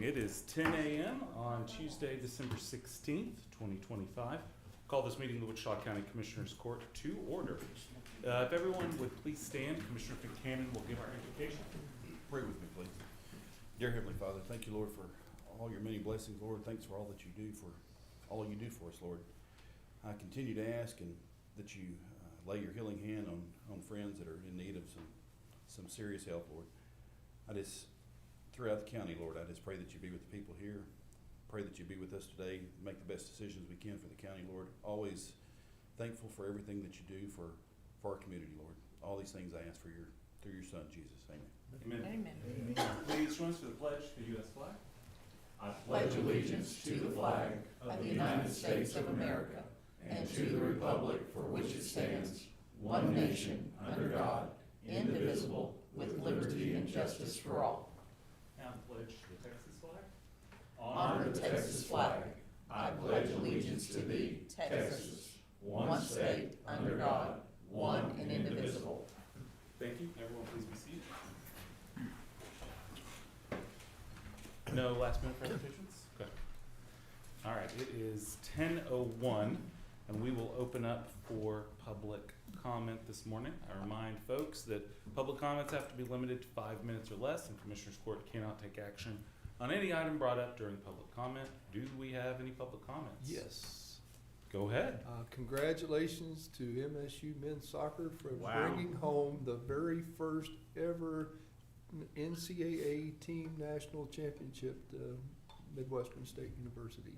It is 10 a.m. on Tuesday, December 16th, 2025. Call this meeting of the Wichita County Commissioners Court to order. If everyone would please stand, Commissioner Buchanan will give our invocation. Pray with me, please. Dear Heavenly Father, thank you, Lord, for all your many blessings, Lord. Thanks for all that you do for us, Lord. I continue to ask and that you lay your healing hand on friends that are in need of some serious help, Lord. Throughout the county, Lord, I just pray that you be with the people here. Pray that you be with us today, make the best decisions we can for the county, Lord. Always thankful for everything that you do for our community, Lord. All these things I ask through your son, Jesus. Amen. Amen. Amen. Please join us for the pledge to the U.S. flag. I pledge allegiance to the flag of the United States of America and to the republic for which it stands, one nation, under God, indivisible, with liberty and justice for all. Now pledge to the Texas flag. Honor the Texas flag. I pledge allegiance to thee, Texas, one state, under God, one and indivisible. Thank you. Everyone please be seated. No last minute presentations? Okay. All right, it is 10:01 and we will open up for public comment this morning. I remind folks that public comments have to be limited to 5 minutes or less, and Commissioners Court cannot take action on any item brought up during public comment. Do we have any public comments? Yes. Go ahead. Congratulations to MSU men's soccer for bringing home the very first ever NCAA team national championship to Midwestern State University.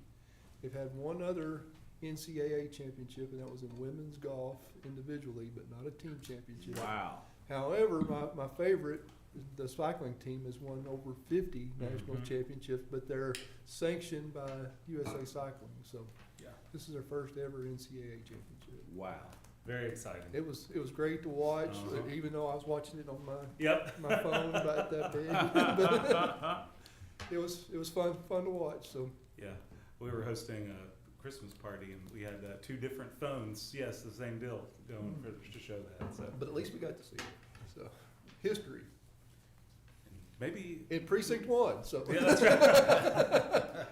They've had one other NCAA championship, and that was in women's golf individually, but not a team championship. Wow. However, my favorite, the cycling team, has won over 50 national championships, but they're sanctioned by USA Cycling. So Yeah. this is their first ever NCAA championship. Wow. Very exciting. It was great to watch, Uh-huh. even though I was watching it on Yep. my phone about that big. But it was fun to watch. So Yeah. We were hosting a Christmas party and we had two different phones. Yes, the same deal going for to show that. So but at least we got to see it. So history maybe in precinct 1. So yeah, that's right.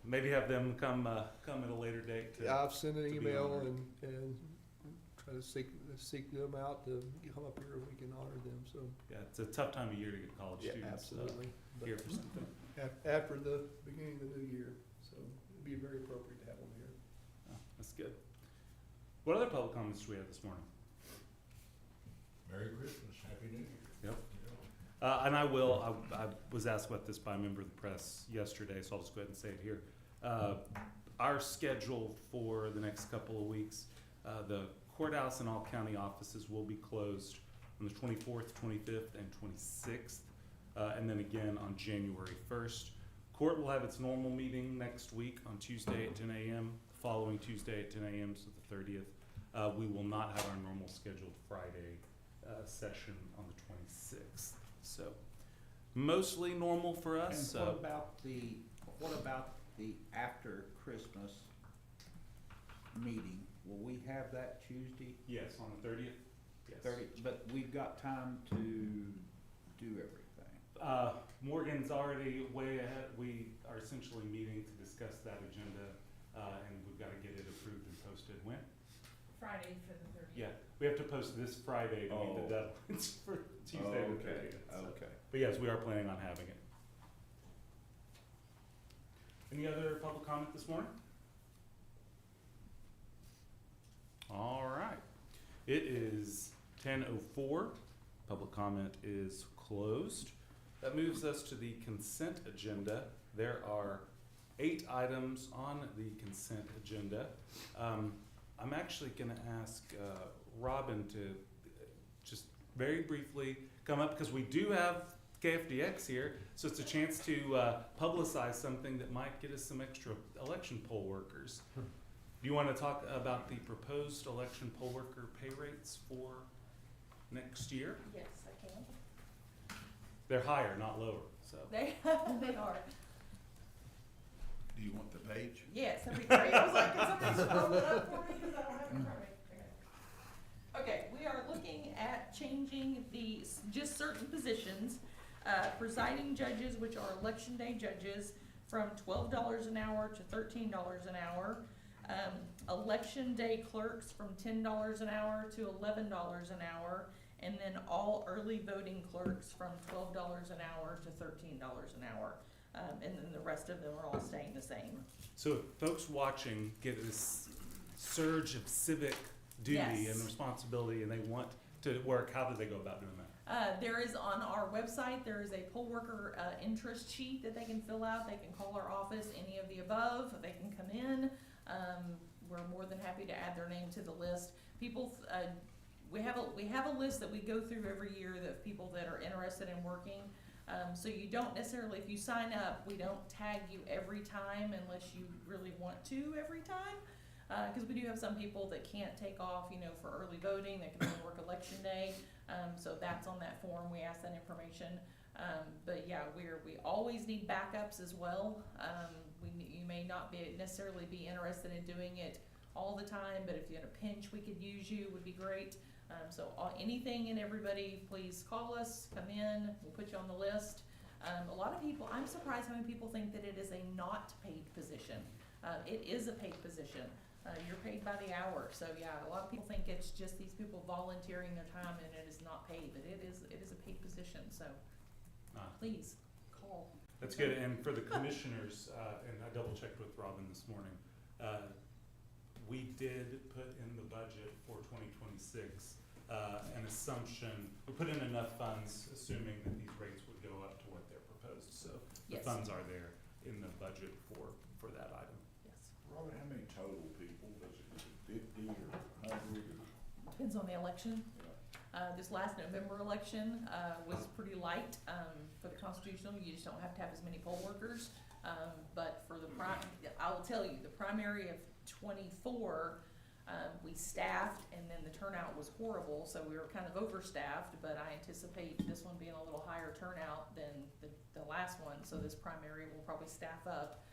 Maybe have them come at a later date. I've sent an to be email honored. and try to seek them out to come up here and we can honor them. So Yeah, it's a tough time of year to get college yeah, students absolutely. But here for something. after the beginning of the new year, so it'd be very appropriate to have them here. Oh, that's good. What other public comments do we have this morning? Merry Christmas, Happy New Year. Yep. And I was asked about this by a member of the press yesterday, so I'll just go ahead and say it here. Our schedule for the next couple of weeks, the courthouse and all county offices will be closed on the 24th, 25th, and 26th, and then again on January 1st. Court will have its normal meeting next week on Tuesday at 10 a.m., the following Tuesday at 10 a.m., so the 30th. We will not have our normal scheduled Friday session on the 26th. So mostly normal for us. And what about the after Christmas meeting? Will we have that Tuesday? Yes, on the 30th. Yes. 30, but we've got time to do everything. Morgan's already way ahead. We are essentially meeting to discuss that agenda, and we've got to get it approved and posted. When? Friday for the 30th. Yeah, we have to post this Friday to meet the deadlines for Tuesday the 30th. So. Okay. But yes, we are planning on having it. Any other public comment this morning? All right. It is 10:04. Public comment is closed. That moves us to the consent agenda. There are 8 items on the consent agenda. I'm actually going to ask Robin to just very briefly come up because we do have KFDX here, so it's a chance to publicize something that might get us some extra election poll workers. Do you want to talk about the proposed election poll worker pay rates for next year? Yes, I can. They're higher, not lower. So They are. Do you want the page? Yes, that'd be great. I was like, can somebody scroll it up for me because I don't have it in front of me. Okay, we are looking at changing just certain positions Presiding judges, which are election day judges, from $12 an hour to $13 an hour. Election day clerks from $10 an hour to $11 an hour. And then all early voting clerks from $12 an hour to $13 an hour. And then the rest of them are all staying the same. So if folks watching get this surge of civic duty Yes. and responsibility and they want to work, how do they go about doing that? There is on our website, there is a poll worker interest sheet that they can fill out. They can call our office, any of the above. They can come in. We're more than happy to add their name to the list. People, we have a list that we go through every year of people that are interested in working. So you don't necessarily, if you sign up, we don't tag you every time unless you really want to every time. Because we do have some people that can't take off, for early voting. They can only work election day. So that's on that form. We ask that information. But yeah, we always need backups as well. You may not necessarily be interested in doing it all the time, but if you're in a pinch, we could use you, would be great. So anything and everybody, please call us, come in, we'll put you on the list. A lot of people, I'm surprised how many people think that it is a not paid position. It is a paid position. You're paid by the hour. So yeah, a lot of people think it's just these people volunteering their time and it is not paid, but it is a paid position. So please call. That's good. And for the commissioners, and I double checked with Robin this morning, we did put in the budget for 2026 an assumption, we put in enough funds assuming that these rates would go up to what they're proposed. So the Yes. funds are there in the budget for that item. Yes. Robin, how many total people, is it 50 or 100 or? Depends on the election. This last November election was pretty light for the constitutional. You just don't have to have as many poll workers. But for the I will tell you, the primary of 24, we staffed, and then the turnout was horrible, so we were kind of overstaffed. But I anticipate this one being a little higher turnout than the last one. So this primary will probably staff up.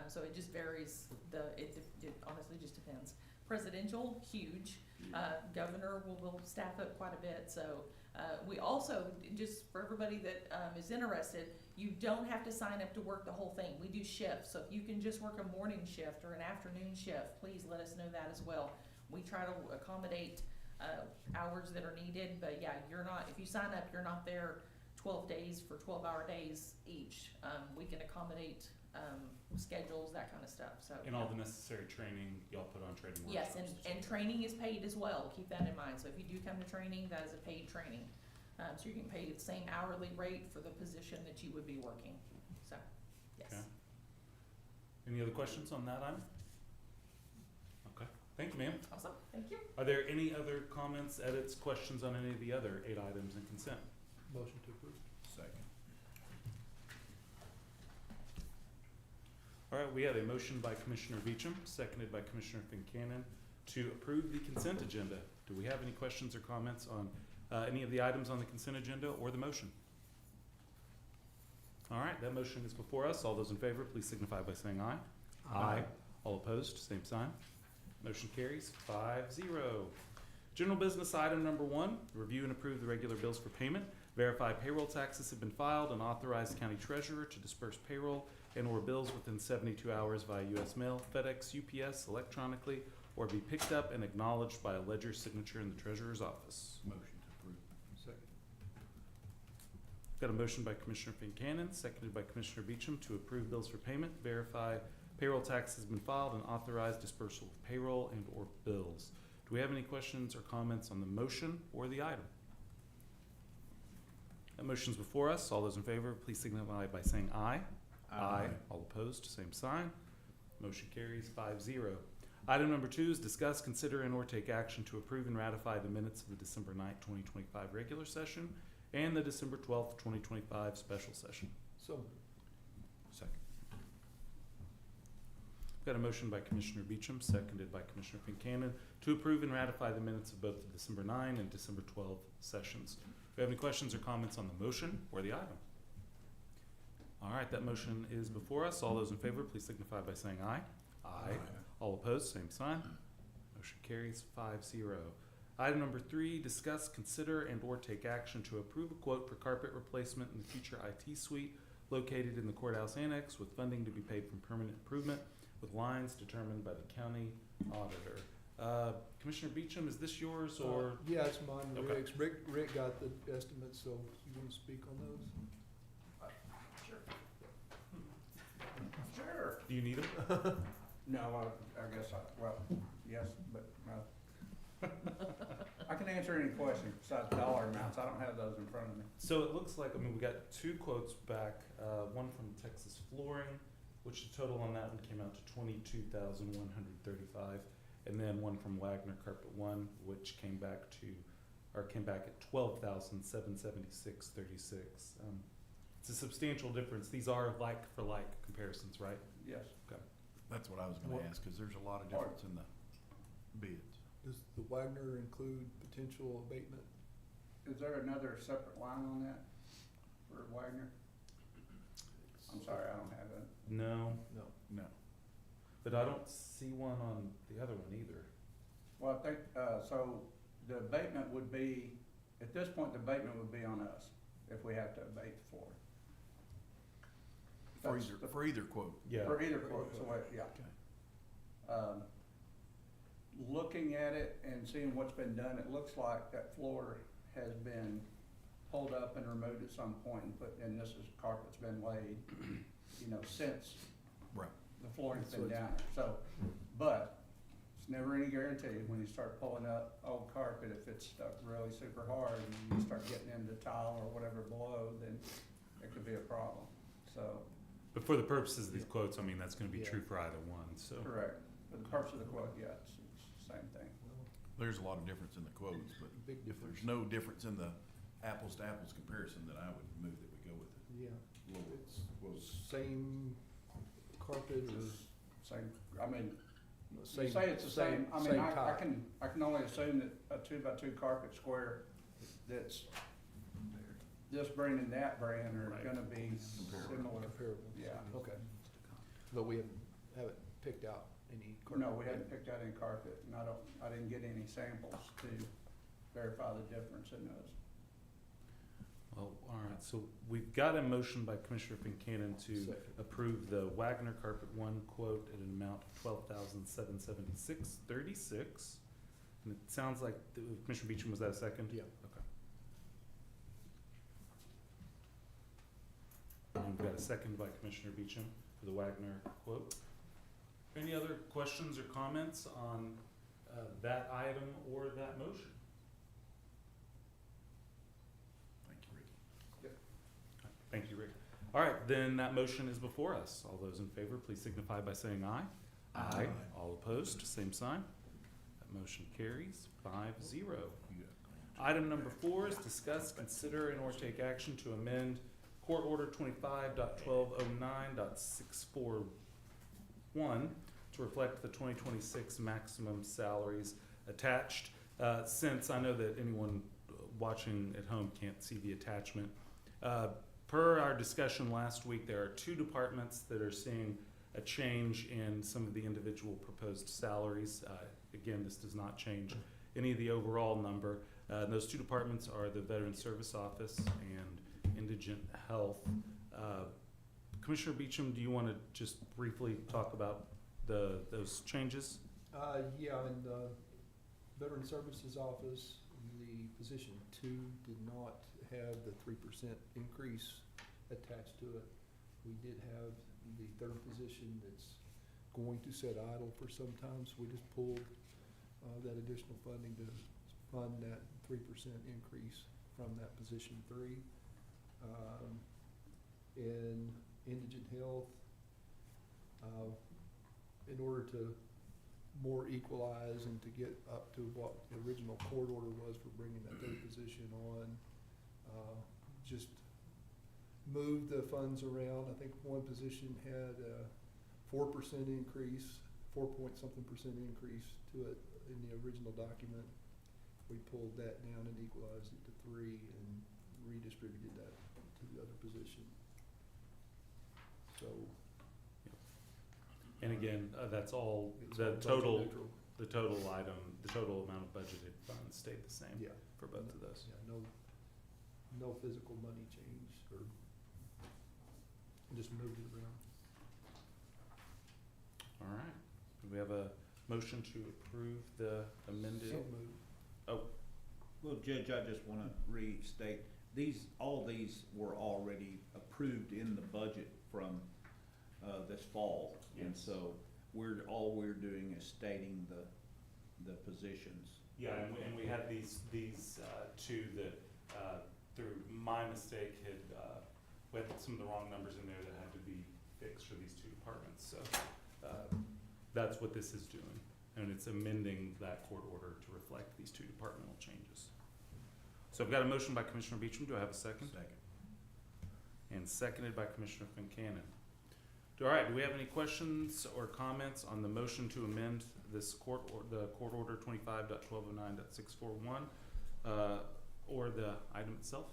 So it just varies. It honestly just depends. Presidential, huge. Governor will staff up quite a bit. So we also, just for everybody that is interested, you don't have to sign up to work the whole thing. We do shifts. So if you can just work a morning shift or an afternoon shift, please let us know that as well. We try to accommodate hours that are needed. But yeah, if you sign up, you're not there 12 days for 12-hour days each. We can accommodate schedules, that kind of stuff. So And all the necessary training y'all put on training workshops. yes, and training is paid as well. Keep that in mind. So if you do come to training, that is a paid training. So you're getting paid the same hourly rate for the position that you would be working. So, yes. Okay. Any other questions on that item? Okay, thank you, ma'am. Awesome. Thank you. Are there any other comments, edits, questions on any of the other 8 items in consent? Motion to approve. Second. All right, we have a motion by Commissioner Beecham, seconded by Commissioner Fincannon to approve the consent agenda. Do we have any questions or comments on any of the items on the consent agenda or the motion? All right, that motion is before us. All those in favor, please signify by saying aye. Aye. All opposed, same sign. Motion carries 5-0. General business item number 1, review and approve the regular bills for payment. Verify payroll taxes have been filed and authorize the county treasurer to disperse payroll and or bills within 72 hours via U.S. mail, FedEx, UPS, electronically, or be picked up and acknowledged by a ledger signature in the treasurer's office. Motion to approve. Second. Got a motion by Commissioner Fincannon, seconded by Commissioner Beecham to approve bills for payment, verify payroll tax has been filed, and authorize dispersal of payroll and or bills. Do we have any questions or comments on the motion or the item? That motion's before us. All those in favor, please signify by saying aye. Aye. All opposed, same sign. Motion carries 5-0. Item number 2 is discuss, consider, and or take action to approve and ratify the minutes of the December 9th, 2025 regular session and the December 12th, 2025 special session. So. Second. Got a motion by Commissioner Beecham, seconded by Commissioner Fincannon to approve and ratify the minutes of both the December 9 and December 12 sessions. Do we have any questions or comments on the motion or the item? All right, that motion is before us. All those in favor, please signify by saying aye. Aye. All opposed, same sign. Motion carries 5-0. Item number 3, discuss, consider, and or take action to approve a quote for carpet replacement in the future IT suite located in the courthouse annex with funding to be paid from permanent improvement with lines determined by the county auditor. Commissioner Beecham, is this yours or? Yeah, it's mine and Okay. Rick's. Rick got the estimates, so you wanna speak on those? Sure. Do you need them? No, I guess well, yes, but no. I can answer any question besides dollar amounts. I don't have those in front of me. So it looks like, we got 2 quotes back, one from Texas Flooring, which the total on that one came out to $22,135, and then one from Wagner Carpet One, which came back at $12,776.36. It's a substantial difference. These are like for like comparisons, right? Yes. That's what I was gonna What- ask, cause there's a lot of difference in the bids. Does the Wagner include potential abatement? Is there another separate line on that for Wagner? I'm sorry, I don't have it. No, No. No. but I don't see one on the other one either. Well, I think, so the abatement would be, at this point, the abatement would be on us if we have to abate the floor. That's the- For either quote. Yeah. For either quote, so yeah. Okay. Looking at it and seeing what's been done, it looks like that floor has been pulled up and removed at some point and put, and this is, carpet's been laid, since Right. the flooring's So been it's- down there, so, but it's never any guarantee when you start pulling up old carpet, if it's stuck really super hard and you start getting into tile or whatever below, then it could be a problem, so, But for the purposes of these quotes, that's gonna be Yeah. true for either one, so. correct. For the purpose of the quote, yeah, it's the same thing. Well, There's a lot of difference in the quotes, but big if difference. there's no difference in the apples to apples comparison, then I would move that we go with it. Yeah, Lower it's quote. same carpet or Same, I mean, same. you say it's the same, I mean, I type. can only assume that a 2x2 carpet square that's this brand and that brand are Right. gonna be similar. Comparable. Yeah. Okay. But we haven't picked out any carpet. No, we haven't picked out any carpet, and I didn't get any samples to verify the difference in those. Well, all right, so we've got a motion by Commissioner Fincannon to Second. approve the Wagner Carpet One quote at an amount of $12,776.36. And it sounds like, Commissioner Beecham, was that a second? Yeah. Okay. And we've got a second by Commissioner Beecham for the Wagner quote. Any other questions or comments on that item or that motion? Thank you, Ricky. Thank you, Rick. All right, then that motion is before us. All those in favor, please signify by saying aye. Aye. All opposed, same sign. That motion carries 5-0. You got it. Item number 4 is discuss, consider, and or take action to amend Court Order 25.1209.641 to reflect the 2026 maximum salaries attached. Since I know that anyone watching at home can't see the attachment, per our discussion last week, there are 2 departments that are seeing a change in some of the individual proposed salaries. Again, this does not change any of the overall number. Those 2 departments are the Veteran Service Office and Indigent Health. Commissioner Beecham, do you want to just briefly talk about those changes? Yeah, in the Veteran Services Office, the position 2 did not have the 3% increase attached to it. We did have the 3rd position that's going to sit idle for some time, so we just pulled that additional funding to fund that 3% increase from that position 3. In Indigent Health, in order to more equalize and to get up to what the original court order was for bringing that 3rd position on, just moved the funds around. I think one position had a 4% increase, 4-point-something% increase to it in the original document. We pulled that down and equalized it to 3 and redistributed that to the other position. So And again, that's all, it's the all budget total, neutral. The total item, the total amount of budgeted funds stayed the same Yeah. for both of those. Yeah, no physical money change or just moved it around. All right. Do we have a motion to approve the amended? So moved. Well, Judge, I just wanna restate, all these were already approved in the budget from, this fall. And Yes. so all we're doing is stating the positions. Yeah, and we had these two that, through my mistake, we had some of the wrong numbers in there that had to be fixed for these two departments, so, that's what this is doing. And it's amending that court order to reflect these two departmental changes. So I've got a motion by Commissioner Beecham, do I have a second? Second. And seconded by Commissioner Fincannon. All right, do we have any questions or comments on the motion to amend this the court order 25.1209.641, or the item itself?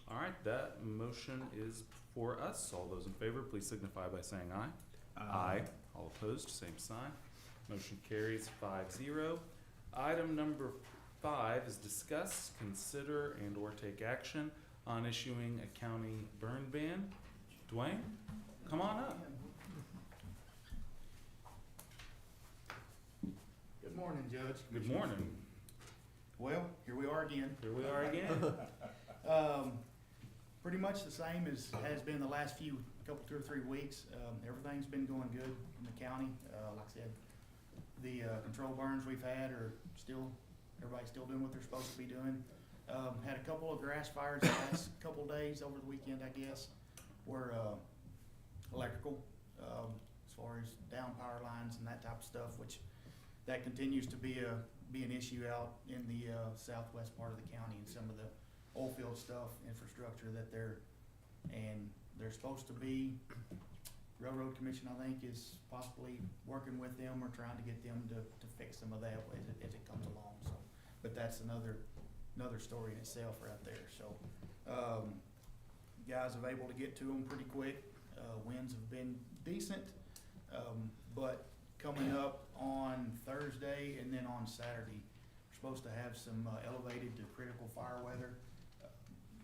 All right, that motion is for us. All those in favor, please signify by saying aye. Aye. All opposed, same sign. Motion carries 5-0. Item number 5 is discuss, consider, and/or take action on issuing a county burn ban. Dwayne, come on up. Good morning, Judge. Good morning. Well, here we are again. Here we are again. Pretty much the same as has been the last two or 3 weeks. Everything's been going good in the county. Like I said, the control burns we've had are still, everybody's still doing what they're supposed to be doing. Had a couple of grass fires the last couple of days over the weekend, I guess, were electrical, as far as down power lines and that type of stuff, which that continues to be an issue out in the southwest part of the county, and some of the oil field stuff, infrastructure that they're supposed to be, Railroad Commission, I think, is possibly working with them or trying to get them to fix some of that as it comes along, so. But that's another story in itself right there, so. Guys have able to get to them pretty quick. Winds have been decent, but coming up on Thursday and then on Saturday, we're supposed to have some elevated to critical fire weather.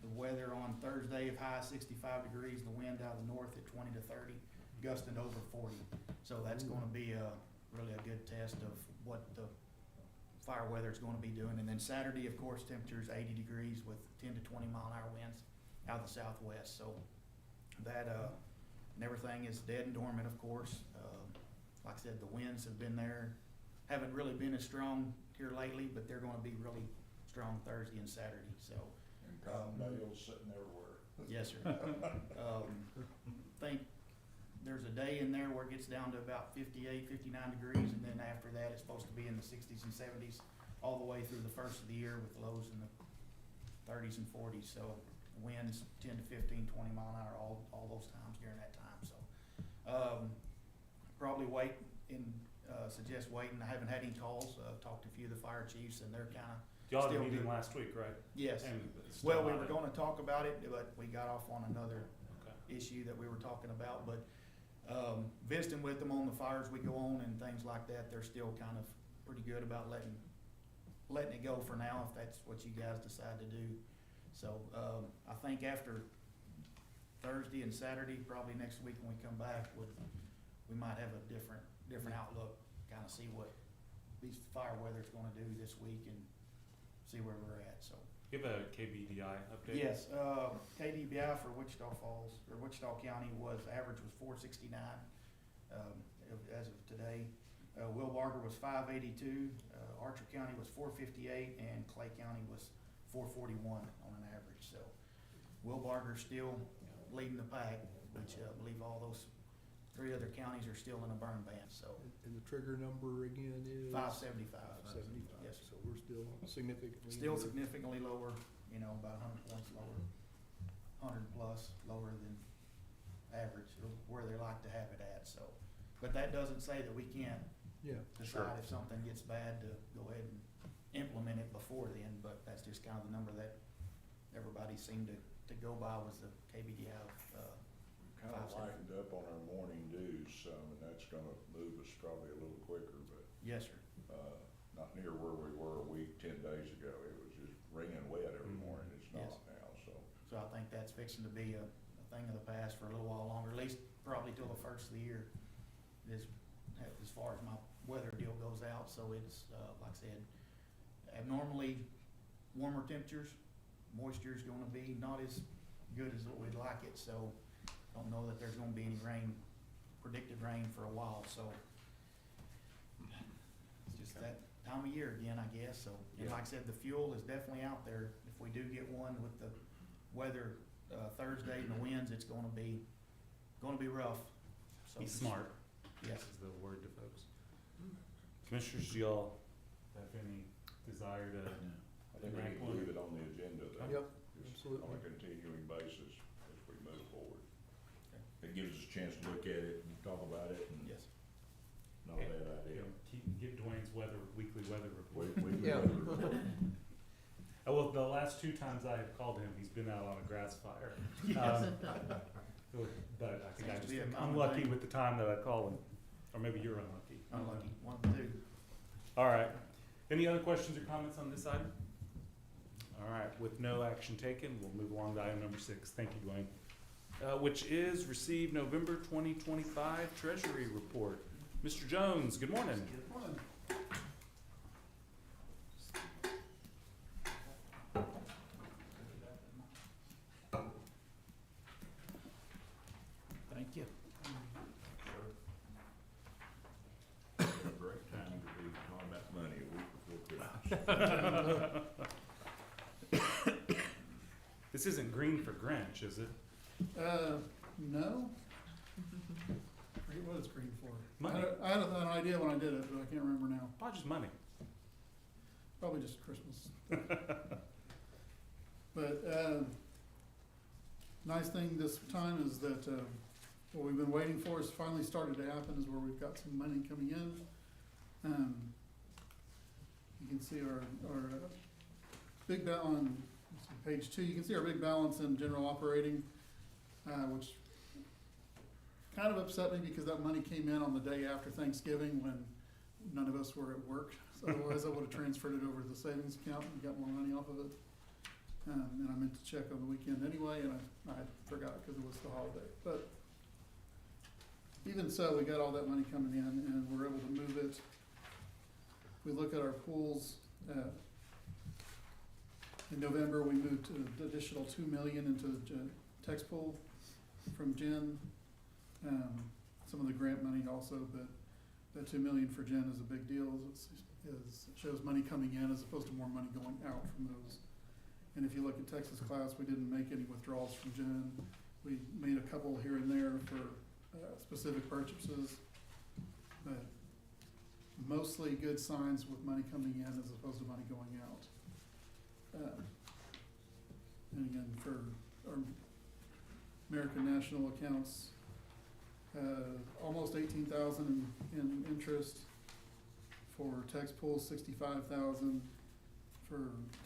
The weather on Thursday of high 65 degrees, the wind out of the north at 20 to 30, gusting over 40. So that's gonna be really a good test of what the fire weather is gonna be doing. And then Saturday, of course, temperatures 80 degrees with 10 to 20 mile-an-hour winds out of the southwest. So that, and everything is dead and dormant, of course. Like I said, the winds have been there, haven't really been as strong here lately, but they're gonna be really strong Thursday and Saturday, so. And cotton bales sitting everywhere. Yes, sir. Think there's a day in there where it gets down to about 58, 59 degrees, and then after that, it's supposed to be in the 60s and 70s all the way through the first of the year, with lows in the 30s and 40s. So winds 10 to 15, 20 mile an hour all those times during that time. So probably suggest waiting. I haven't had any calls. Talked to a few of the fire chiefs, and they're kind of Y'all had a still meeting do- last week, right? yes. And it's Well, still we on were it. gonna talk about it, but we got off on another Okay. issue that we were talking about, but, visiting with them on the fires we go on and things like that, they're still kind of pretty good about letting it go for now, if that's what you guys decide to do. So, I think after Thursday and Saturday, probably next week when we come back, we might have a different outlook, kinda see what these fire weather's gonna do this week and see where we're at, so. Give a KBDI update. Yes, KDBI for Wichita Falls, or Wichita County average was 469, as of today. Will Barger was 582, Archer County was 458, and Clay County was 441 on an average, so. Will Barger's still leading the pack, which I believe all those 3 other counties are still in a burn ban, so. And the trigger number again is? 575. 575, Yes. so we're still significantly. Still under. significantly lower, about 100 points lower, 100 plus lower than average, or where they like to have it at, so. But that doesn't say that we can't Yeah, decide if something gets bad to go ahead and implement it before then, but that's just kind of the number that everybody seemed to go by, was the KBDI, kinda 5 cents. lightened up on our morning dues some, and that's gonna move us probably a little quicker, but, Yes, sir. not near where we were a week, 10 days ago. It was just ringing wet every Mhm. morning. It's Yes. not now, so. So I think that's fixing to be a thing of the past for a little while longer, at least probably till the first of the year. As far as my weather deal goes out, so it's, like I said, abnormally warmer temperatures, moisture's gonna be not as good as what we'd like it, so don't know that there's gonna be any rain, predicted rain for a while, so it's just that time of year again, I guess, so. And Yeah. like I said, the fuel is definitely out there. If we do get one with the weather, Thursday and the winds, it's gonna be rough. So Be just- smart, Yes. is the word to folks. Commissioners, do y'all have any desire to? I think we need to leave it on the agenda though. Yep, Just on absolutely. a continuing basis as we move forward. It gives us a chance to look at it and talk about it, and Yes. not a bad You idea. know, get Dwayne's weekly weather report. We Yeah. Well, the last 2 times I have called him, he's been out on a grass fire. Yes. But I think Seems to be a I'm common unlucky thing. with the time that I call him, or maybe you're unlucky. Unlucky, one of the two. All right. Any other questions or comments on this item? All right, with no action taken, we'll move along to item number 6. Thank you, Dwayne. Which is receive November 2025 Treasury Report. Mr. Jones, good morning. Thank you. A great time to be talking about money a week before Christmas. This isn't green for Grinch, is it? No. Forget what it's green for. Money. I had an idea when I did it, but I can't remember now. Probably just money. Probably just Christmas. But, nice thing this time is that, what we've been waiting for has finally started to happen, is where we've got some money coming in. You can see our big on page 2, you can see our big balance in general operating, which kind of upset me because that money came in on the day after Thanksgiving when none of us were at work. So otherwise I would have transferred it over to the savings account and got more money off of it. And I meant to check on the weekend anyway, and I forgot because it was the holiday. But even so, we got all that money coming in and we're able to move it. We look at our pools, in November, we moved an additional $2 million into the text pool from Jen. Some of the grant money also, but that $2 million for Jen is a big deal. It shows money coming in as opposed to more money going out from those. And if you look at Texas class, we didn't make any withdrawals from Jen. We made a couple here and there for specific purchases, but mostly good signs with money coming in as opposed to money going out. And again, for our American National accounts, almost 18,000 in interest. For tax pool, 65,000. For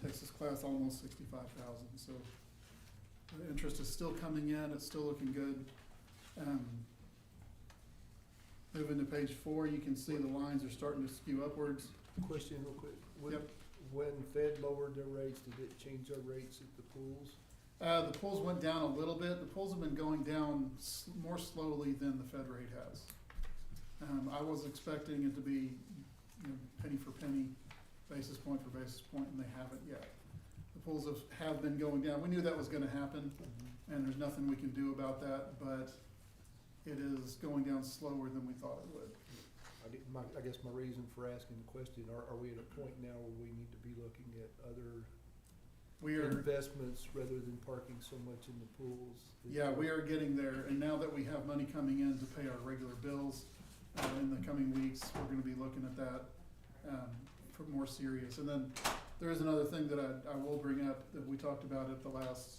Texas class, almost 65,000. So the interest is still coming in. It's still looking good. Moving to page 4, you can see the lines are starting to skew upwards. Question real quick. Yep. When Fed lowered their rates, did it change our rates at the pools? The pools went down a little bit. The pools have been going down more slowly than the Fed rate has. I was expecting it to be, penny for penny, basis point for basis point, and they haven't yet. The pools have been going down. We knew that was gonna happen, and there's nothing we can do about that, but it is going down slower than we thought it would. I guess my reason for asking the question, are we at a point now where we need to be looking at other We are, investments rather than parking so much in the pools? yeah, we are getting there, and now that we have money coming in to pay our regular bills, in the coming weeks, we're gonna be looking at that, for more serious. And then there is another thing that I will bring up that we talked about at the last,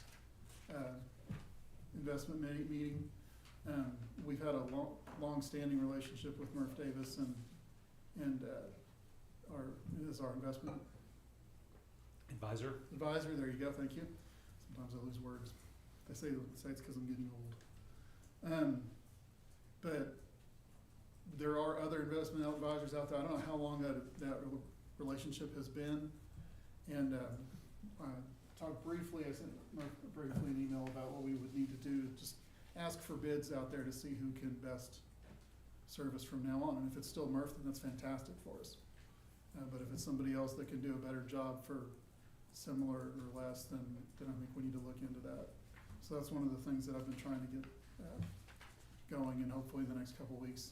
investment meeting. We've had a long-standing relationship with Murph Davis and our investment Advisor? advisor. There you go, thank you. Sometimes I lose words. They say it's because I'm getting But there are other investment advisors out there. I don't know how long that relationship has been. And I talked briefly, I sent Murph briefly an email about what we would need to do, just ask for bids out there to see who can best serve us from now on. And if it's still Murph, then that's fantastic for us. But if it's somebody else that can do a better job for similar or less, then I think we need to look into that. So that's one of the things that I've been trying to get going, and hopefully the next couple of weeks.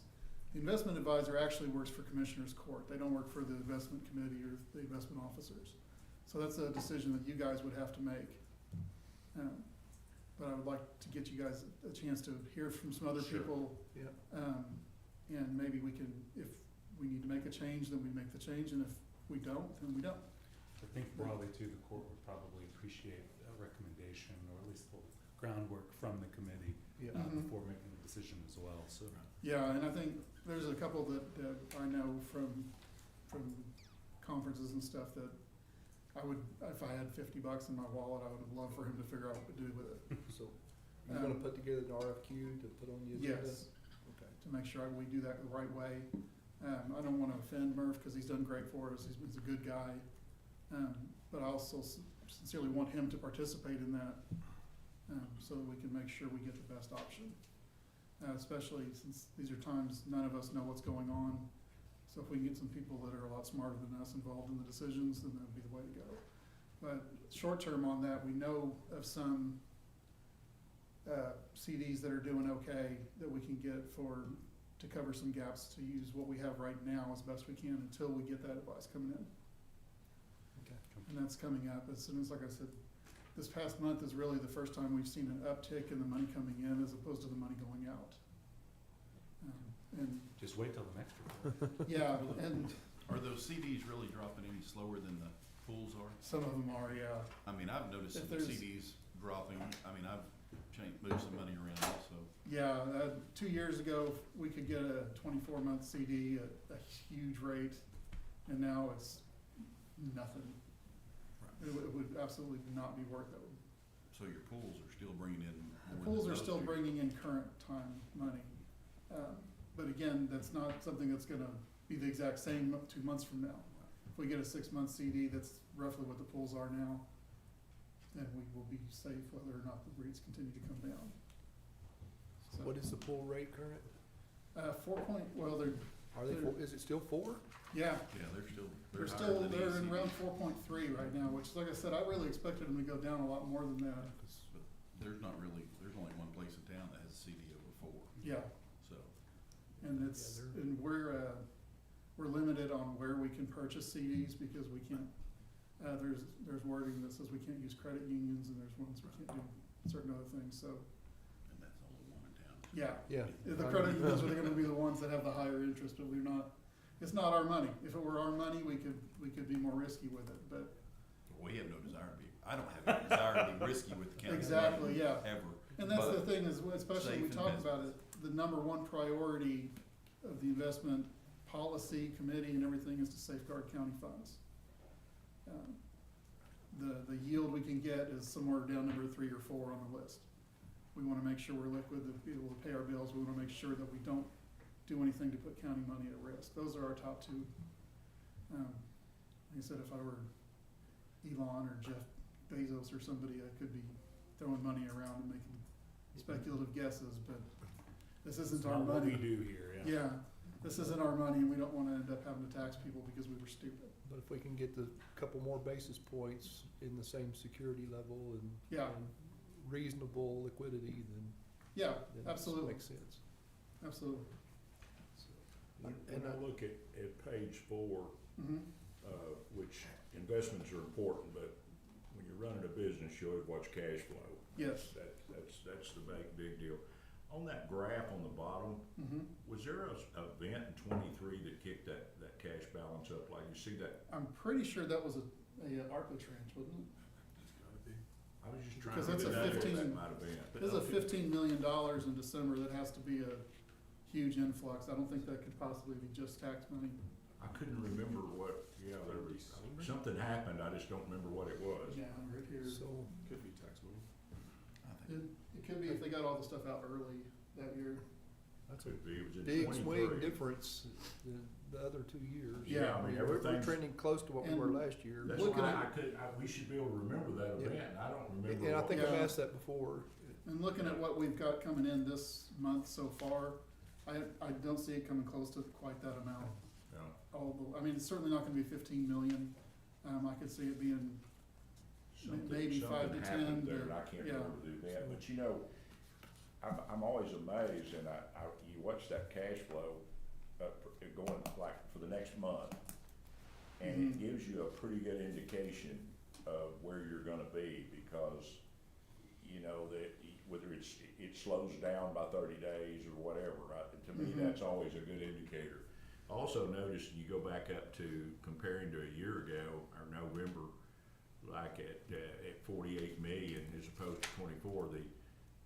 The investment advisor actually works for Commissioner's Court. They don't work for the investment committee or the investment officers. So that's a decision that you guys would have to make. But I would like to get you guys a chance to hear from some other Sure. people. Yeah. And maybe we can, if we need to make a change, then we make the change, and if we don't, then we don't. I think probably too, the court would probably appreciate a recommendation, or at least the groundwork from the committee Yeah. Mhm. before making a decision as well, so. Yeah, and I think there's a couple that I know from conferences and stuff that I would, if I had $50 in my wallet, I would love for him to figure out what to do with it. So, you're gonna put together an RFQ to put on the agenda? Yes, Okay. to make sure we do that the right way. I don't wanna offend Murph, cause he's done great for us, he's a good guy. But I also sincerely want him to participate in that, so that we can make sure we get the best option. Especially since these are times none of us know what's going on. So if we can get some people that are a lot smarter than us involved in the decisions, then that'd be the way to go. But short term on that, we know of some CDs that are doing okay that we can get to cover some gaps, to use what we have right now as best we can until we get that advice coming in. Okay. And that's coming up as soon as, like I said, this past month is really the first time we've seen an uptick in the money coming in as opposed to the money going out. And, Just wait till the next report. yeah, and Are those CDs really dropping any slower than the pools are? some of them are, yeah. I mean, I've noticed If some there's- CDs dropping. I mean, I've moved some money around also. Yeah, 2 years ago, we could get a 24-month CD at a huge rate, and now it's nothing. It would absolutely not be worth it. So your pools are still bringing in The more pools than are those still do. bringing in current time money. But again, that's not something that's gonna be the exact same 2 months from now. If we get a 6-month CD, that's roughly what the pools are now, then we will be safe whether or not the rates continue to come down. So, What is the pool rate current? 4 Are they, is it still 4? yeah, Yeah, they're they're higher still, than they're these in around CDs. 4.3 right now, which, like I said, I really expected them to go down a lot more than that. But there's only one place in town that has a CD over 4, Yeah, so. and it's, and we're limited on where we can purchase CDs because we can't, there's wording that says we can't use credit unions, and there's ones we can't do certain other things, so, And that's only one in town. yeah. Yeah. The credit unions are gonna be the ones that have the higher interest, but we're not, it's not our money. If it were our money, we could be more risky with it, but. We have no desire to be, I don't have any desire to be risky with the county. Exactly, yeah. Ever. And that's the But thing is, especially when we safe talk investments. about it, the number one priority of the investment policy committee and everything is to safeguard county funds. The yield we can get is somewhere down number 3 or 4 on the list. We wanna make sure we're liquid, to be able to pay our bills, we wanna make sure that we don't do anything to put county money at risk. Those are our top 2. Like I said, if I were Elon or Jeff Bezos or somebody, I could be throwing money around and making speculative guesses, but this isn't our Not what we money. do here, yeah. Yeah, this isn't our money, and we don't wanna end up having to tax people because we were stupid. But if we can get the couple more basis points in the same security level and Yeah. and reasonable liquidity, then Yeah, then this absolutely, makes sense. absolutely. When I look at page 4, Mhm. which investments are important, but when you're running a business, you always watch cash flow. Yes. That's the big deal. On that graph on the bottom, Mhm. was there a event in 23 that kicked that cash balance up? Like you see that? I'm pretty sure that was a ARPA tranche, wasn't it? I was just trying Because to that's a figure out what 15 that might have been. There's a $15 million in December, that has to be a huge influx. I don't think that could possibly be just tax money. I couldn't remember what, there was, something happened, I just don't remember what it was. Yeah, right here. So, Could be tax money. I think It could be if they got all the stuff out early, that year. That's a Could be, it was in big swing 23. difference the other 2 years. Yeah, I mean, We're everything's. trending close to what we were And last year. That's Looking why at- we should be able to remember that Yeah. event, and I don't remember. And I think I've Yeah. asked that before. And looking at what we've got coming in this month so far, I don't see it coming close to quite that amount. Yeah. Although, I mean, it's certainly not gonna be 15 million. I could see it being, maybe 5 to 10, Something happened there, but, and I can't yeah. remember the event, but you know, I'm always amazed, and you watch that cash flow going like for the next month, and it gives you a pretty good indication of where you're gonna be, because, you know, that whether it slows down by 30 days or whatever, right? To me, that's always a good indicator. Also notice, you go back up to comparing to a year ago, or November, like at 48 million as opposed to 24, the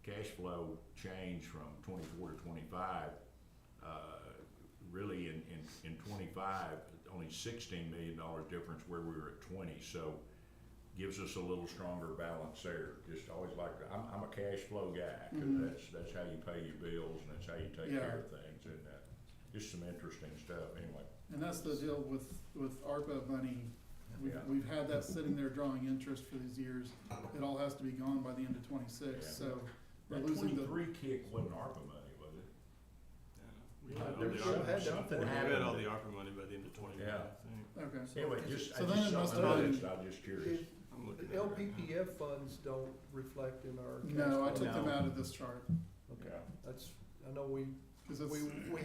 cash flow changed from 24 to 25. Really in 25, only $16 million difference where we were at 20. So gives us a little stronger balance there. Just always like that. I'm a cash flow guy, because that's how you pay your bills, and that's how you take care of things, and just some interesting stuff anyway. and that's the deal with ARPA money. Yeah. We've had that sitting there drawing interest for these years. It all has to be gone by the end of 26, Yeah. so we're That losing the. 23 kick wasn't ARPA money, was it? We Yeah, had all there the was ARPA- had something we happened. had all the ARPA money by the end of 21, Yeah. I think. Okay. Anyway, just, So I then just it must something have I been- noticed, I'm just curious. I'm looking The at it right now. LPPF funds don't reflect in our cash No, I flow. took them out of this chart, Okay, Yeah. that's, I know we cause it's,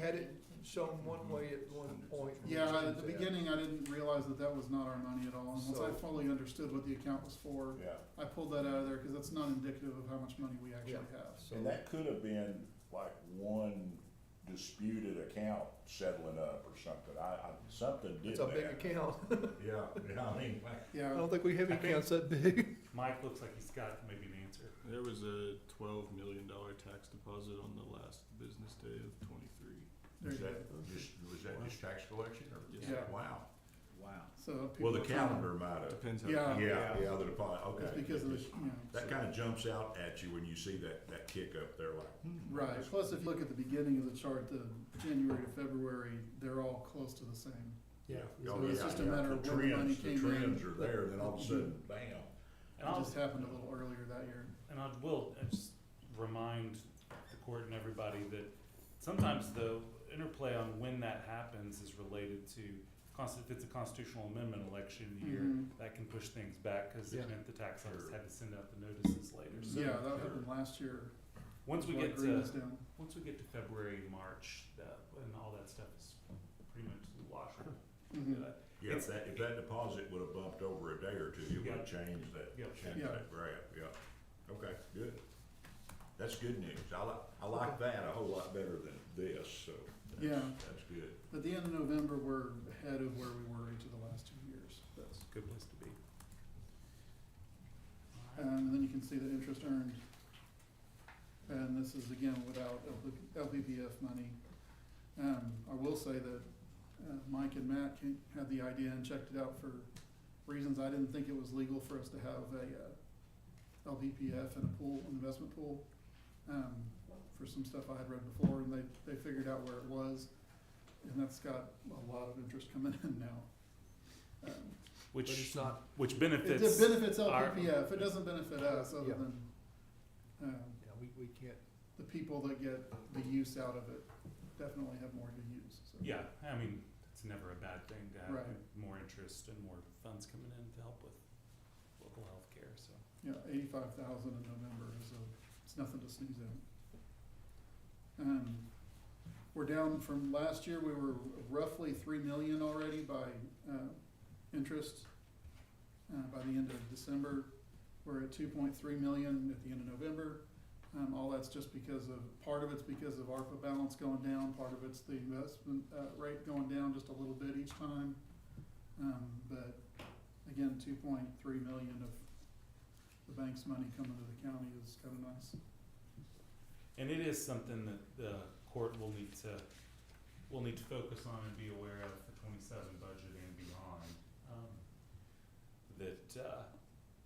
had it shown one way at one point. yeah, at the beginning, I didn't realize that was not our money at all. And once I So- fully understood what the account was for, Yeah, I pulled that out of there, cause that's not indicative of how much money we actually have. So, and that could have been like one disputed account settling up or something, something did it's that. a big account. Yeah, I mean, like, I Yeah, don't think we have I think- accounts that big. Mike looks like he's got maybe an answer. There was a $12 million tax deposit on the last business day of 23. there was you go. was that just tax collection, or? Yes. Yeah. Wow, Wow. So well, people the are trying to- calendar might have, Depends how. Yeah. yeah, the deposit, okay. It's because of the, Just- so- That kinda jumps out at you when you see that kick up there, like, Right, plus if you look at the beginning of the chart, the January to February, they're all close to the same. yeah. So Oh, it's yeah, just a yeah. matter of when the money The came in. trends are there, then all of a sudden, bam. And It I'll, just happened a little earlier that year. and I will just remind the court and everybody that sometimes the interplay on when that happens is related to, if it's a constitutional amendment election year, that can push things back, cause it Yeah. meant the tax office had to send out the notices later. So Yeah, that happened last year. once we That's get why green to, is down. February, March, and all that stuff is pretty much washable. Mhm. Yeah, if that deposit would've bumped over a day or two, it Yeah. would've changed that, Yeah. Yeah. graph, yeah. Okay, good. That's good news. I like that a whole lot better than this, so Yeah. that's good. At the end of November, we're ahead of where we were each of the last 2 years. That's, Good place to be. and then you can see the interest earned. And this is again without LPPF money. I will say that, Mike and Matt had the idea and checked it out for reasons I didn't think it was legal for us to have a LPPF and a pool, an investment pool. For some stuff I had read before, and they figured out where it was, and that's got a lot of interest coming in now. But Which, it's not, which It benefits benefits our- LPPF, it doesn't benefit us, other Yeah. than, yeah, we can't, the people that get the use out of it definitely have more to use, so. Yeah, I mean, it's never a bad thing to have Right. more interest and more funds coming in to help with local healthcare, so. Yeah, 85,000 in November it's nothing to sneeze at. We're down from last year, we were roughly 3 million already by, interest. By the end of December, we're at 2.3 million at the end of November. All that's just because of, part of it's because of ARPA balance going down, part of it's the investment, rate going down just a little bit each time. But again, 2.3 million of the bank's money coming to the county is kinda nice. And it is something that the court will need to focus on and be aware of for 27 budget and beyond.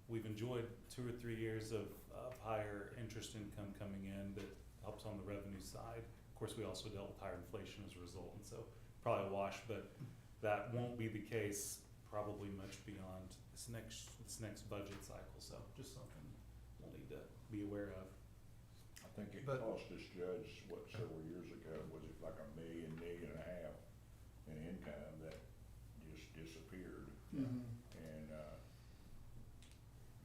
We've enjoyed 2 or 3 years of higher interest income coming in, but helps on the revenue side. Of course, we also dealt with higher inflation as a result, and so probably a wash, but that won't be the case probably much beyond this next budget cycle, so just something we'll need to be aware of. I think it But- cost this judge, several years ago, was it like $1 million, $1.5 million in income that just disappeared? Mhm. And,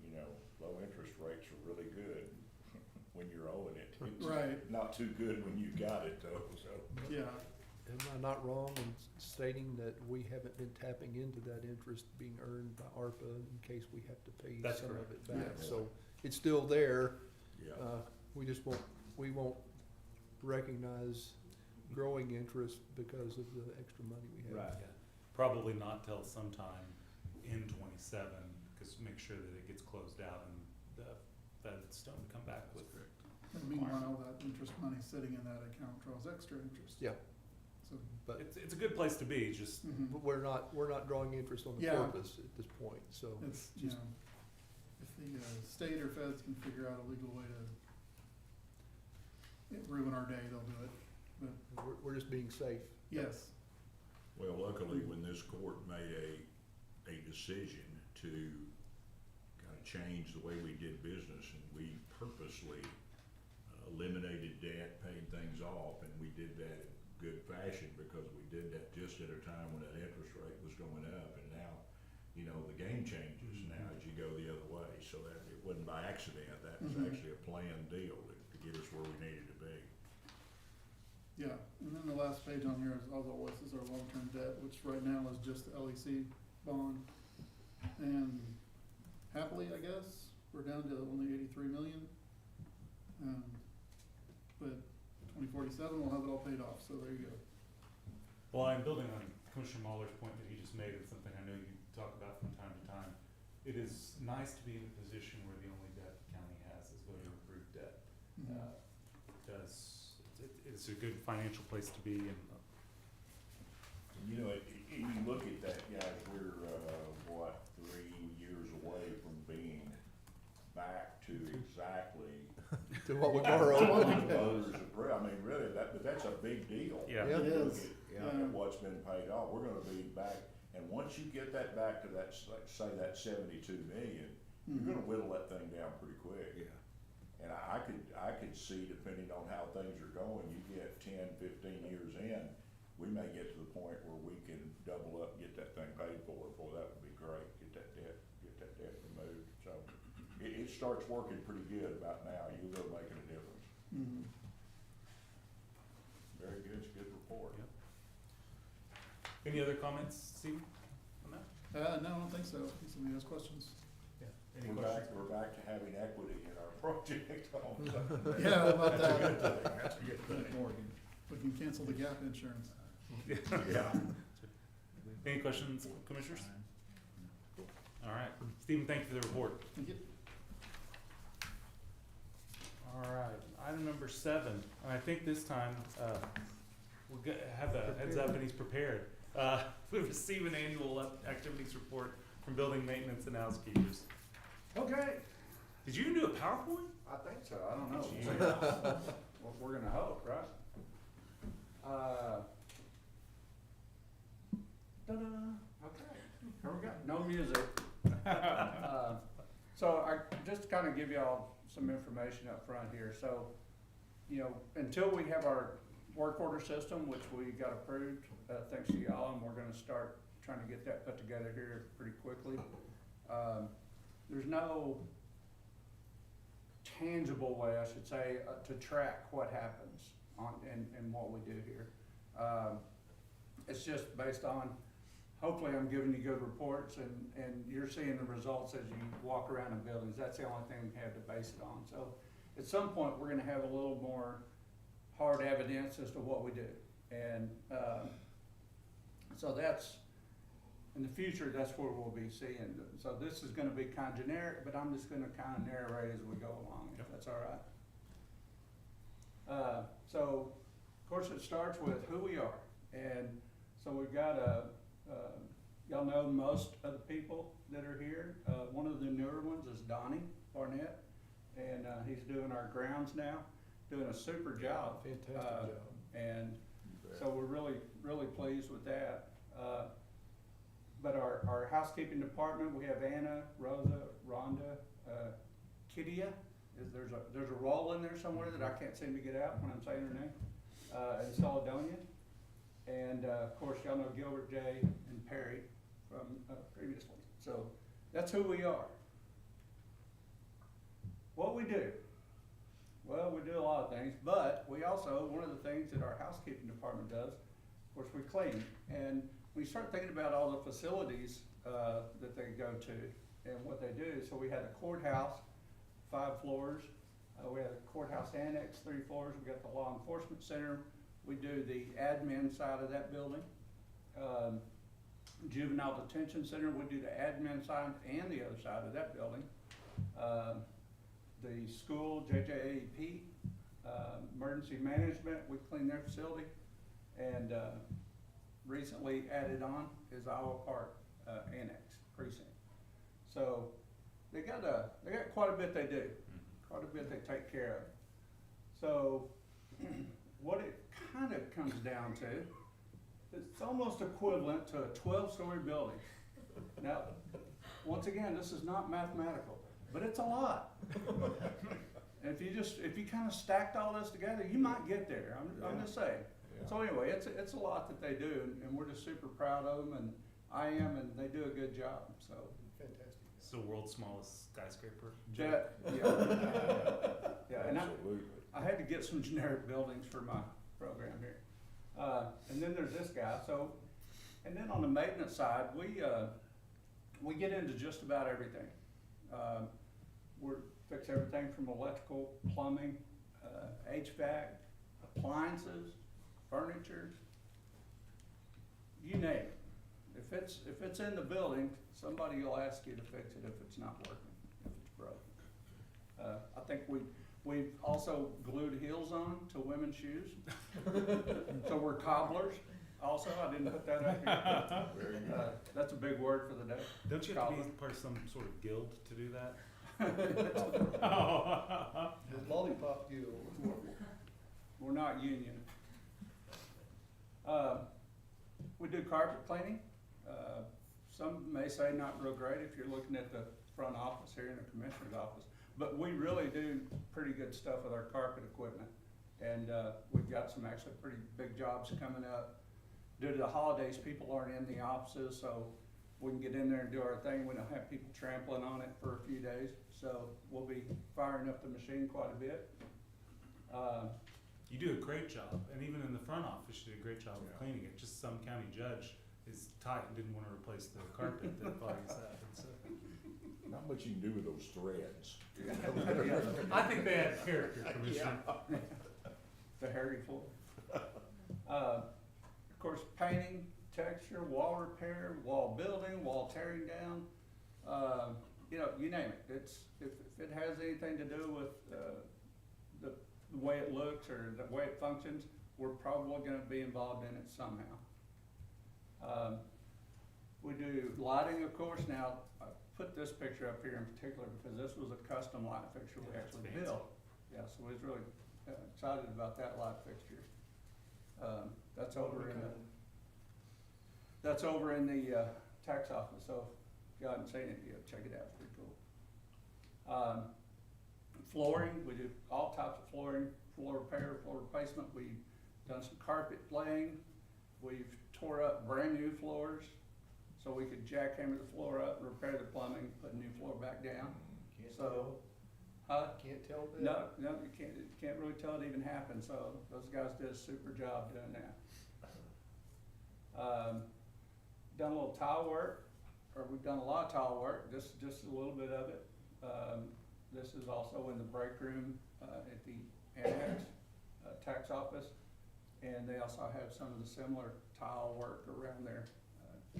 you know, low interest rates are really good when you're owing it. It's Right. not too good when you've got it though, so. Yeah, Am I not wrong in stating that we haven't been tapping into that interest being earned by ARPA in case we have to pay That's some of correct. it back? Yeah. So it's still there, Yeah. we just won't recognize growing interest because of the extra money we have. Right. Yeah. Probably not till sometime in 27, because make sure that it gets closed out and the Fed's don't come back with. and meanwhile, that interest money sitting in that account draws extra interest. Yeah. So, But It's a good place to be, just, mhm. but we're not drawing interest on the Yeah. corpus at this point, so. It's, you just- know, if the state or feds can figure out a legal way to ruin our day, they'll do it. But, We're just being safe. yes, Well, luckily, when this court made a decision to kind of change the way we did business, and we purposely eliminated debt, paid things off, and we did that in good fashion because we did that just at a time when that interest rate was going up, and now, you know, the game changes now as you go the other way, so that it wasn't by accident, that was Mhm. actually a planned deal to get us where we needed to be. yeah. And then the last page on here is, as always, is our long-term debt, which right now is just the LEC bond. And happily, I guess, we're down to only 83 million. But 2047, we'll have it all paid off, so there you go. well, I'm building on Commissioner Mahler's point that he just made, and something I know you talk about from time to time. It is nice to be in a position where the only debt the county has is voter-approved debt. Mhm. It's a good financial place to be, and You know, you look at that, guys, we're, 3 years away from being back to exactly To what we what borrowed. the voters agree. I mean, really, but that's a big deal. yeah. Yeah. It Look is. at what's been paid off, we're gonna be back, and once you get that back to that, like, say that 72 million, you're Mhm. gonna whittle that thing down pretty quick. Yeah. And I could see, depending on how things are going, you get 10, 15 years in, we may get to the point where we can double up, and get that thing paid for. Boy, that would be great, get that debt removed. So it starts working pretty good about now, you're really making a difference. Mhm. Very good, it's a good report. Yep. Any other comments, Steve, on that? No, I don't think so. If somebody has questions. Yeah. Any We're questions? back, we're back to having equity in our project. Yeah, how about That's a that? good thing, that's a good thing. Morgan. We can cancel the gap insurance. Yeah. Any questions, commissioners? All right, Stephen, thank you for the report. Thank you. All right, item number 7, and I think this time, we'll have a heads up and he's prepared. We receive an annual activities report from building maintenance and housekeepers. Okay, Did you do a PowerPoint? I think so, I don't know. Jeez. Well, we're gonna hope, right? Ta-da, okay, here we go, no music. So just to kind of give y'all some information up front here, so, you know, until we have our work order system, which we got approved, thanks to y'all, and we're gonna start trying to get that put together here pretty quickly. There's no tangible way, I should say, to track what happens and what we do here. It's just based on, hopefully I'm giving you good reports and you're seeing the results as you walk around in buildings. That's the only thing we have to base it on. So at some point, we're gonna have a little more hard evidence as to what we do. And so that's, in the future, that's where we'll be seeing. So this is gonna be kind of generic, but I'm just gonna kind of narrate as we go along, if that's all right. So, of course, it starts with who we are. And so we've got y'all know most of the people that are here. One of the newer ones is Donnie Barnett, and he's doing our grounds now. doing a super job. Fantastic Uh, job. And so we're really, really pleased with that. But our housekeeping department, we have Anna, Rosa, Rhonda, Kidia. There's a roll in there somewhere that I can't seem to get out when I'm saying her name, in Caledonia. And, of course, y'all know Gilbert, Jay, and Perry from, previously. So that's who we are. What we do? Well, we do a lot of things, but we also, one of the things that our housekeeping department does, of course, we clean. And we start thinking about all the facilities that they go to and what they do. So we had a courthouse, 5 floors. We had a courthouse annex, 3 floors. We got the law enforcement center. We do the admin side of that building. Juvenile detention center, we do the admin side and the other side of that building. The school, JJAEP, emergency management, we clean their facility. And recently added on is Iowa Park Annex Precinct. So they got quite a bit they do, quite a bit they take care of. So what it kind of comes down to, it's almost equivalent to a 12-story building. Now, once again, this is not mathematical, but it's a lot. And if you kind of stacked all this together, you might get there. I'm just saying. So anyway, it's a lot that they do, and we're just super proud of them, and I am, and they do a good job. So Fantastic. It's the world's smallest skyscraper. yeah, and Absolutely. I had to get some generic buildings for my program here. And then there's this guy. So, and then on the maintenance side, we get into just about everything. We fix everything from electrical, plumbing, HVAC, appliances, furniture, you name it. If it's in the building, somebody will ask you to fix it if it's not working, if it's broken. I think we've also glued heels on to women's shoes. So we're cobblers also. I didn't put that up here. Very good. That's a big word for the day. Don't you have to be Cobbler. part of some sort of guild to do that? The Lollipop Guild. We're not union. We do carpet cleaning. Some may say not real great if you're looking at the front office here in the commissioner's office, but we really do pretty good stuff with our carpet equipment. And we've got some actually pretty big jobs coming up. Due to the holidays, people aren't in the offices, so we can get in there and do our thing. We don't have people trampling on it for a few days, so we'll be firing up the machine quite a bit. You do a great job, and even in the front office, you do a great job of cleaning it. Just some county judge is tight and didn't want to replace the carpet that bodies have. And so, Not much you can do with those threads. I think they had character, Commissioner. The hairy floor. Of course, painting, texture, wall repair, wall building, wall tearing down, you name it. If it has anything to do with the way it looks or the way it functions, we're probably gonna be involved in it somehow. We do lighting, of course. Now, I put this picture up here in particular because this was a custom light fixture we Yeah, it's actually fancy. built. Yeah, so we was really excited about that light fixture. That's over in the tax office, so if you haven't seen it yet, check it out, it's pretty cool. Flooring, we do all types of flooring, floor repair, floor replacement. We've done some carpet laying. We've tore up brand new floors so we could jackhammer the floor up, repair the plumbing, put a new floor back down. So, Can't tell that. no, you can't really tell it even happened, so those guys did a super job doing that. Done a little tile work, or we've done a lot of tile work, just a little bit of it. This is also in the break room, at the annex, tax office, and they also have some of the similar tile work around their,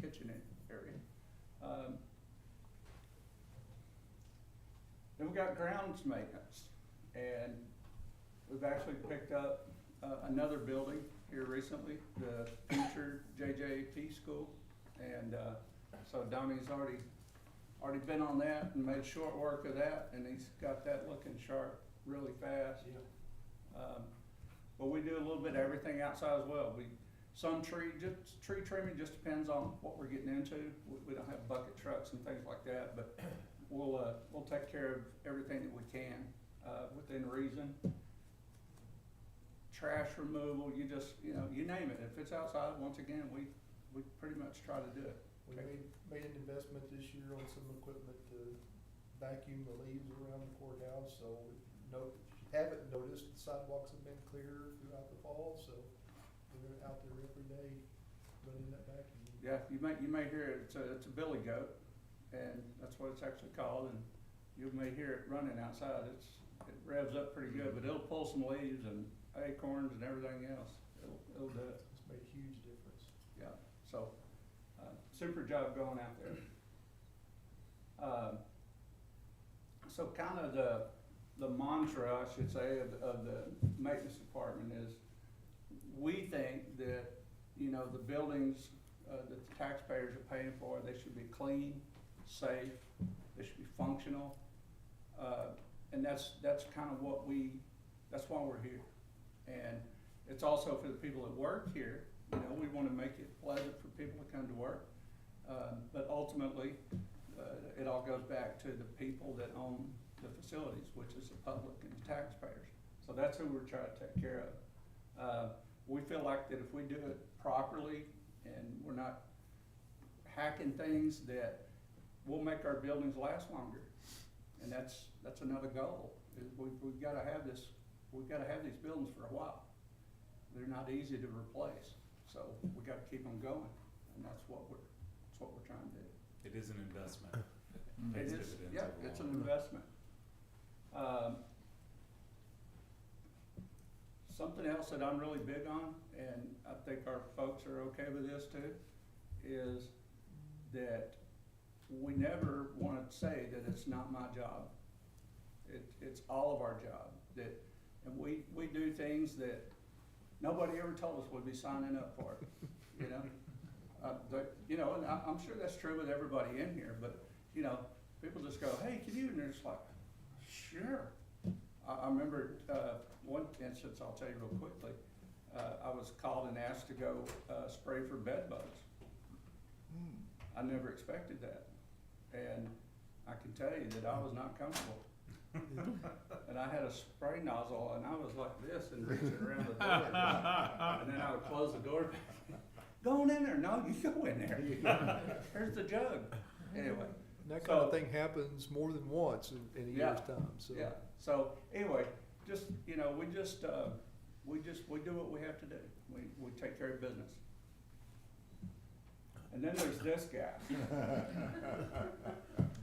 kitchen area. Then we got grounds maintenance, and we've actually picked up another building here recently, the future JJP school, and so Donnie's already been on that and made short work of that, and he's got that looking sharp really fast. But we do a little bit of everything outside as well. Some tree trimming just depends on what we're getting into. We don't have bucket trucks and things like that, but we'll take care of everything that we can, within reason. Trash removal, you name it. If it's outside, once again, we pretty much try to do it. We made an investment this year on some equipment to vacuum the leaves around the courthouse, so haven't noticed, the sidewalks have been clear throughout the fall, so we're out there every day running that vacuum. Yeah, you may hear it, it's a billy goat, and that's what it's actually called, and you may hear it running outside. It revs up pretty good, but it'll pull some leaves and acorns and everything else. It'll do it. It's made a huge difference. Yeah, so, super job going out there. So kind of the mantra, I should say, of the maintenance department is, we think that, the buildings, that the taxpayers are paying for, they should be clean, safe, they should be functional. And that's kind of that's why we're here. And it's also for the people that work here, we wanna make it pleasant for people to come to work. But ultimately, it all goes back to the people that own the facilities, which is the public and the taxpayers. So that's who we're trying to take care of. We feel like that if we do it properly and we're not hacking things, that we'll make our buildings last longer. And that's another goal, is we've gotta have these buildings for a while. They're not easy to replace, so we gotta keep them going, and that's what we're trying to do. It is an investment. It pays is, dividends yeah, over it's long an run. investment. Something else that I'm really big on, and I think our folks are okay with this too, is that we never wanna say that it's not my job. It's all of our job, and we do things that nobody ever told us we'd be signing up for, and I'm sure that's true with everybody in here, but, people just go, hey, can you, and they're just like, sure. I remember, one instance, I'll tell you real quickly, I was called and asked to go, spray for bed bugs. I never expected that, and I can tell you that I was not comfortable. And I had a spray nozzle, and I was like this and reaching around the door, and then I would close the door. Go on in there. No, you go in there. Here's the jug. Anyway. And that kind of thing happens more than once in a year's time, so. Yeah, so anyway, just, we do what we have to do. We take care of business. And then there's this guy.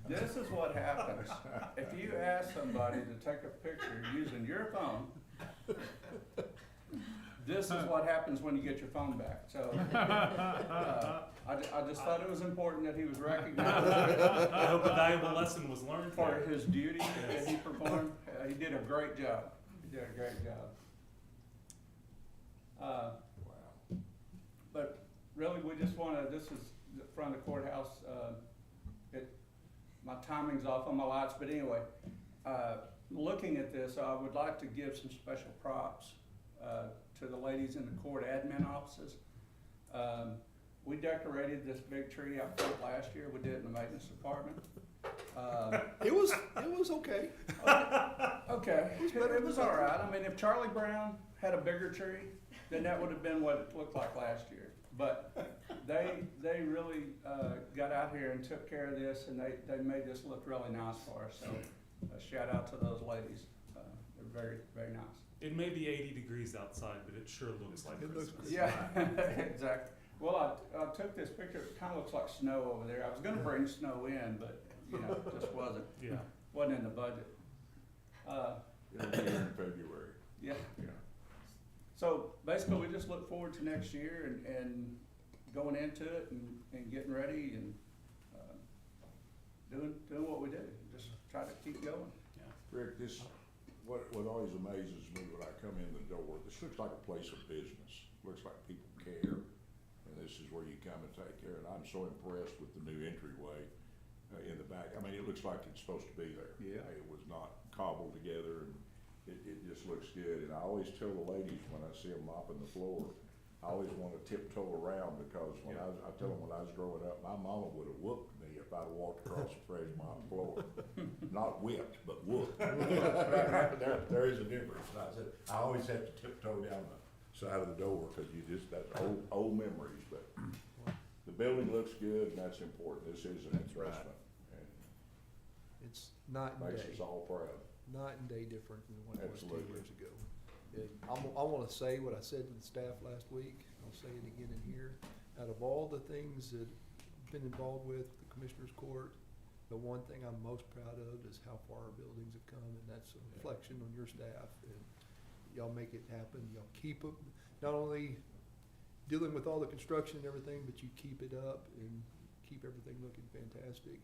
This is what happens. If you ask somebody to take a picture using your phone, this is what happens when you get your phone back. So, I just thought it was important that he was recognized. I hope a valuable lesson was learned For there. his duty that he performed. He did a great job. Wow. But really, we just this is the front of the courthouse. My timing's off on my lights, but anyway, looking at this, I would like to give some special props to the ladies in the court admin offices. We decorated this big tree out front last year. We did it in the maintenance department. It was okay. Okay, it was all right. I mean, if Charlie Brown had a bigger tree, then that would have been what it looked like last year. But they really got out here and took care of this, and they made this look really nice for us. So shout out to those ladies. They're very, very nice. It may be 80 degrees outside, but it sure looks like It looks Christmas. Yeah, exactly. Well, I took this picture. It kind of looks like snow over there. I was going to bring snow in, but it just wasn't in the budget. It'll be here in February. Yeah. Yeah. So basically, we just look forward to next year and going into it and getting ready and doing what we do. Just try to keep going. Rick, what always amazes me when I come in the door, this looks like a place of business. Looks like people care, and this is where you come and take care. And I'm so impressed with the new entryway in the back. I mean, it looks like it's supposed to be there. Yeah. It was not cobbled together, and it just looks good, and I always tell the ladies when I see them mopping the floor, I always wanna tiptoe around, because when I tell them when I was growing up, my mama would've whooped me if I'd walked across a fresh mopped floor. Not whipped, but whooped. There is a difference, and I said, I always have to tiptoe down the side of the door, cause that's old memories, but the building looks good, and that's important, this is an That's right. investment, and It's night and makes day, us all proud. night and day different than what it was 10 Absolutely. years ago. And I wanna say what I said to the staff last week, I'll say it again in here. Out of all the things that I've been involved with, the Commissioners Court, the one thing I'm most proud of is how far our buildings have come, and that's a reflection on your staff. And y'all make it happen, y'all keep it, not only dealing with all the construction and everything, but you keep it up and keep everything looking fantastic.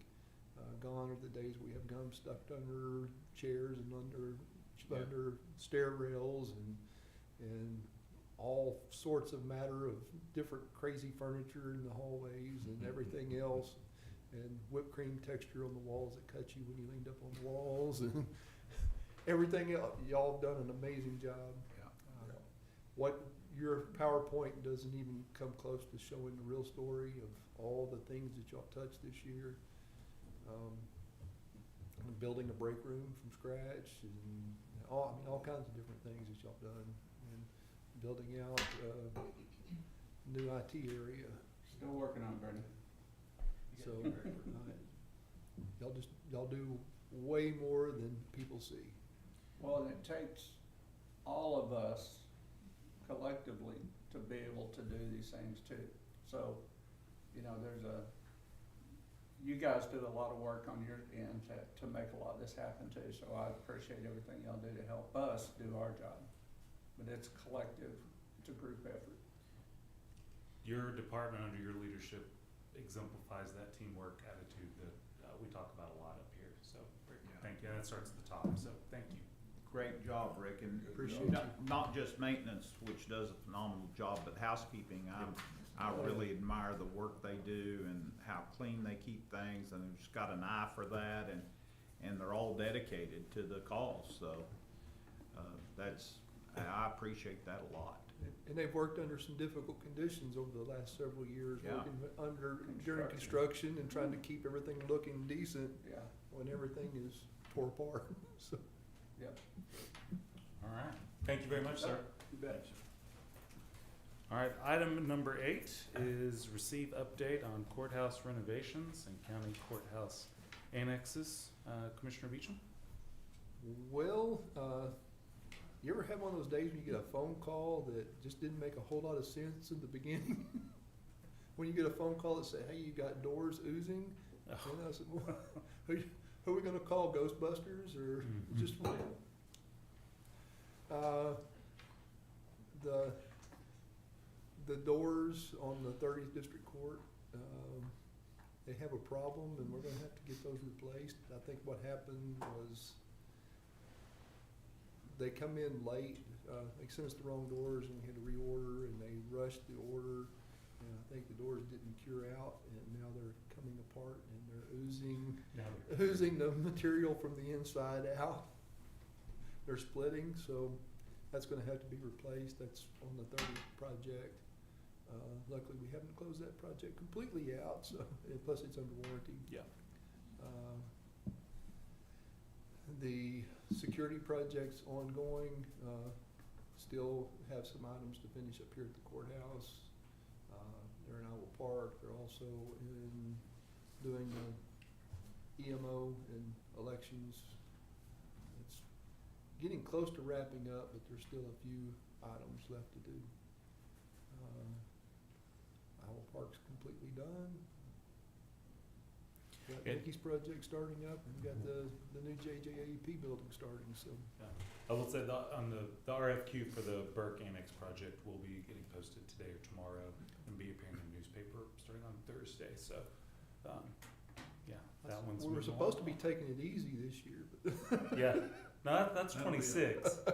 Gone are the days we have gum stuck under chairs and under stair rails and all sorts of matter of different crazy furniture in the hallways and everything else, and whipped cream texture on the walls that cut you when you leaned up on the walls and everything else. Y'all have done an amazing job. What your PowerPoint doesn't even come close to showing the real story of all the things that y'all touched this year. Building a break room from scratch and all kinds of different things that y'all done, and building out new IT area. Still working on it, Brandon. So y'all do way more than people see. Well, and it takes all of us collectively to be able to do these things too. So, you know, you guys did a lot of work on your end to make a lot of this happen too, so I appreciate everything y'all do to help us do our job. But it's collective, it's a group effort. Your department under your leadership exemplifies that teamwork attitude that we talk about a lot up here, so thank you. That starts at the top, so thank you. Great job, Rick, and Appreciate not just maintenance, which does a phenomenal job, but housekeeping. I really admire the work they do and how clean they keep things, and they've just got an eye for that, and they're all dedicated to the cause, so, I appreciate that a lot. And they've worked under some difficult conditions over the last several years, Yeah. working during construction and trying to keep everything looking decent Yeah, when everything is tore apart, so. yep. All right, thank you very much, sir. You bet. All right, item number 8 is receive update on courthouse renovations and county courthouse annexes. Commissioner Beecham? Well, you ever have one of those days when you get a phone call that just didn't make a whole lot of sense in the beginning? When you get a phone call that said, hey, you got doors oozing? And I said, well, who are we gonna call, Ghostbusters or just what? The doors on the 30th District Court, they have a problem and we're gonna have to get those replaced. I think what happened was they come in late, they sent us the wrong doors and we had to reorder, and they rushed the order, and I think the doors didn't cure out, and now they're coming apart and they're oozing the material from the inside out. They're splitting, so that's gonna have to be replaced. That's on the 30th project. Luckily, we haven't closed that project completely out, so, and plus it's under warranty. Yeah. The security project's ongoing, still have some items to finish up here at the courthouse. They're in Iowa Park, they're also doing the EMO and elections. It's getting close to wrapping up, but there's still a few items left to do. Iowa Park's completely done. Got Mickey's project starting up, and got the new JJAEP building starting, so. I will say on the RFQ for the Burke Annex project will be getting posted today or tomorrow and be appearing in the newspaper starting on Thursday, so, yeah, that one's We were moving supposed to along. be taking it easy this year, but. Yeah, no, that's 26.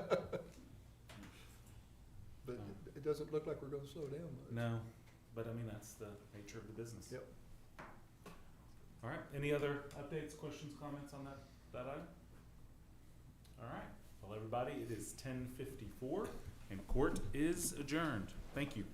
But it doesn't look like we're gonna slow down much. No, but I mean, that's the nature of the business. Yep. All right, any other updates, questions, comments on that item? All right, Well, everybody, it is 10:54 and court is adjourned. Thank you.